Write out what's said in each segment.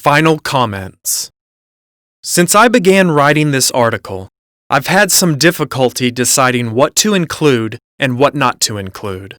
Final comments. Since I began writing this article, I've had some difficulty deciding what to include and what not to include.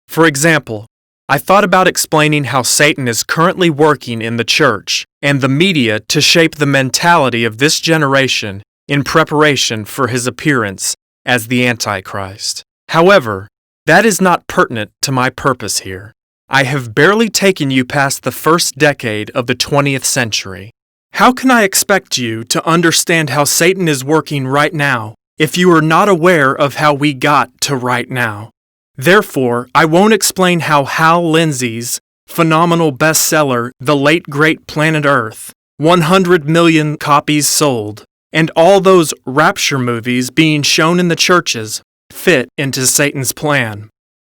For example, I thought about explaining how Satan is currently working in the church and the media to shape the mentality of this generation in preparation for his appearance as the Antichrist. However, that is not pertinent to my purpose here. I have barely taken you past the first decade of the 20th century. How can I expect you to understand how Satan is working right now if you are not aware of how we got to right now? Therefore, I won't explain how Hal Lindsey's phenomenal bestseller, The Late Great Planet Earth, 100 million copies sold, and all those rapture movies being shown in the churches fit into Satan's plan.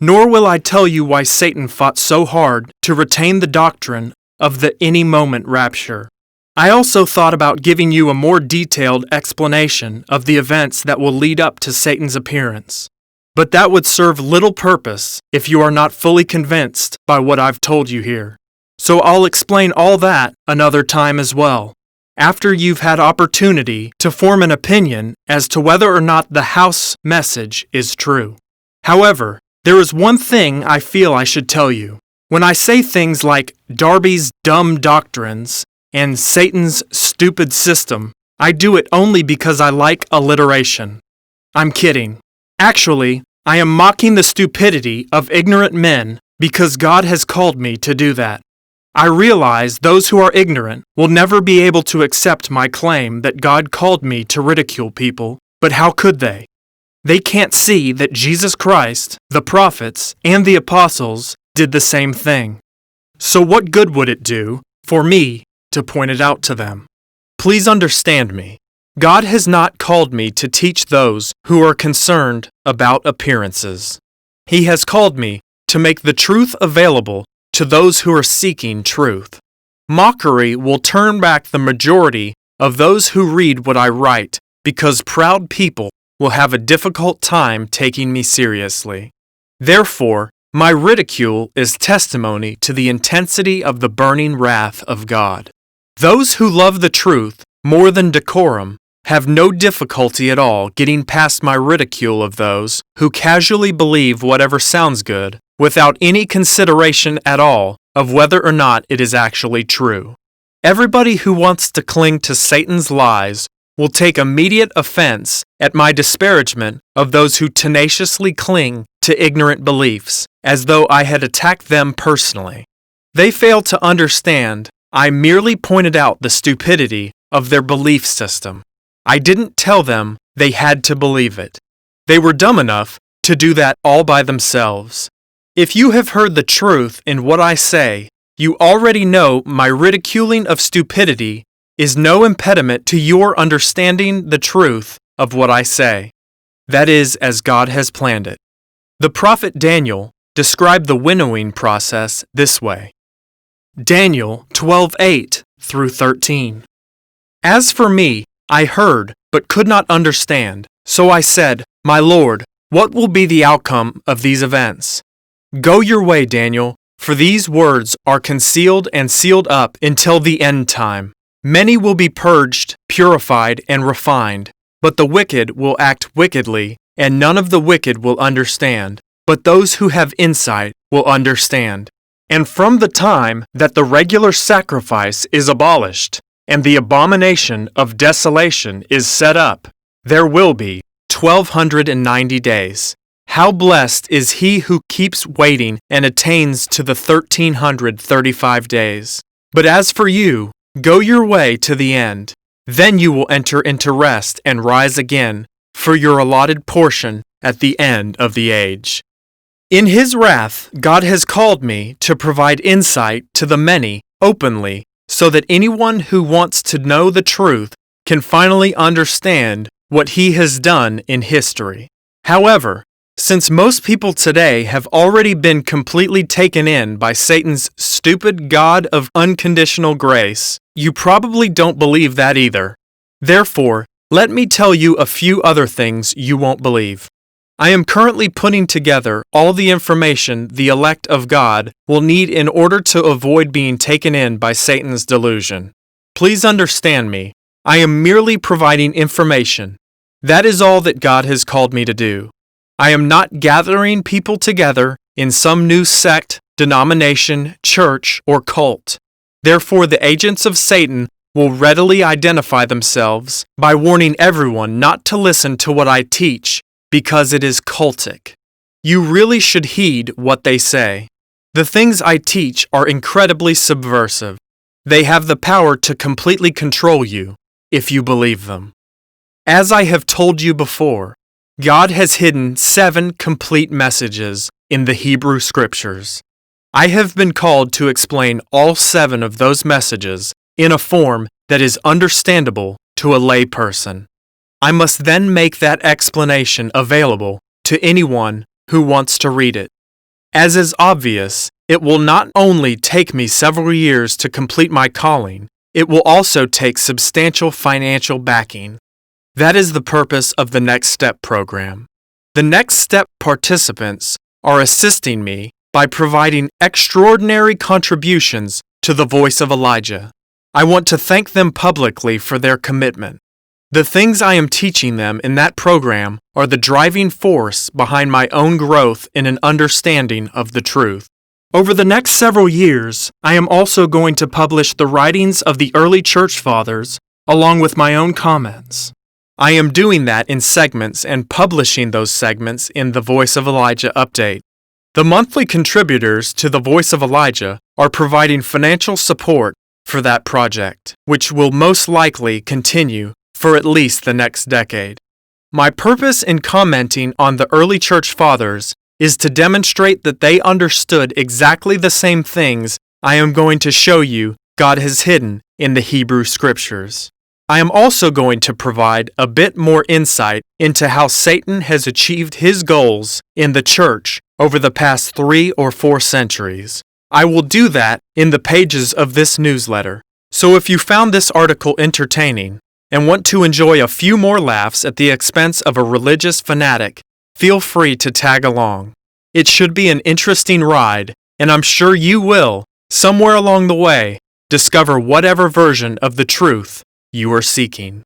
Nor will I tell you why Satan fought so hard to retain the doctrine of the any-moment rapture. I also thought about giving you a more detailed explanation of the events that will lead up to Satan's appearance. But that would serve little purpose if you are not fully convinced by what I've told you here. So I'll explain all that another time as well, after you've had opportunity to form an opinion as to whether or not the house message is true. However, there is one thing I feel I should tell you. When I say things like Darby's dumb doctrines and Satan's stupid system, I do it only because I like alliteration. I'm kidding. Actually, I am mocking the stupidity of ignorant men because God has called me to do that. I realize those who are ignorant will never be able to accept my claim that God called me to ridicule people, but how could they? They can't see that Jesus Christ, the prophets, and the apostles did the same thing. So what good would it do for me to point it out to them? Please understand me. God has not called me to teach those who are concerned about appearances. He has called me to make the truth available to those who are seeking truth. Mockery will turn back the majority of those who read what I write because proud people will have a difficult time taking me seriously. Therefore, my ridicule is testimony to the intensity of the burning wrath of God. Those who love the truth more than decorum have no difficulty at all getting past my ridicule of those who casually believe whatever sounds good without any consideration at all of whether or not it is actually true. Everybody who wants to cling to Satan's lies will take immediate offense at my disparagement of those who tenaciously cling to ignorant beliefs, as though I had attacked them personally. They fail to understand I merely pointed out the stupidity of their belief system. I didn't tell them they had to believe it. They were dumb enough to do that all by themselves. If you have heard the truth in what I say, you already know my ridiculing of stupidity is no impediment to your understanding the truth of what I say. That is as God has planned it. The prophet Daniel described the winnowing process this way. Daniel 12:8 through 13. As for me, I heard, but could not understand. So I said, My Lord, what will be the outcome of these events? Go your way, Daniel, for these words are concealed and sealed up until the end time. Many will be purged, purified, and refined, but the wicked will act wickedly, and none of the wicked will understand, but those who have insight will understand. And from the time that the regular sacrifice is abolished, and the abomination of desolation is set up, there will be 1,290 days. How blessed is he who keeps waiting and attains to the 1,335 days. But as for you, go your way to the end. Then you will enter into rest and rise again for your allotted portion at the end of the age. In his wrath, God has called me to provide insight to the many openly, so that anyone who wants to know the truth can finally understand what he has done in history. However, since most people today have already been completely taken in by Satan's stupid God of unconditional grace, you probably don't believe that either. Therefore, let me tell you a few other things you won't believe. I am currently putting together all the information the elect of God will need in order to avoid being taken in by Satan's delusion. Please understand me. I am merely providing information. That is all that God has called me to do. I am not gathering people together in some new sect, denomination, church, or cult. Therefore, the agents of Satan will readily identify themselves by warning everyone not to listen to what I teach because it is cultic. You really should heed what they say. The things I teach are incredibly subversive. They have the power to completely control you, if you believe them. As I have told you before, God has hidden 7 complete messages in the Hebrew Scriptures. I have been called to explain all 7 of those messages in a form that is understandable to a lay person. I must then make that explanation available to anyone who wants to read it. As is obvious, it will not only take me several years to complete my calling, it will also take substantial financial backing. That is the purpose of the Next Step program. The Next Step participants are assisting me by providing extraordinary contributions to the Voice of Elijah. I want to thank them publicly for their commitment. The things I am teaching them in that program are the driving force behind my own growth in an understanding of the truth. Over the next several years, I am also going to publish the writings of the early church fathers along with my own comments. I am doing that in segments and publishing those segments in the Voice of Elijah update. The monthly contributors to the Voice of Elijah are providing financial support for that project, which will most likely continue for at least the next decade. My purpose in commenting on the early church fathers is to demonstrate that they understood exactly the same things I am going to show you God has hidden in the Hebrew Scriptures. I am also going to provide a bit more insight into how Satan has achieved his goals in the church over the past 3 or 4 centuries. I will do that in the pages of this newsletter. So if you found this article entertaining and want to enjoy a few more laughs at the expense of a religious fanatic, feel free to tag along. It should be an interesting ride, and I'm sure you will, somewhere along the way, discover whatever version of the truth you are seeking.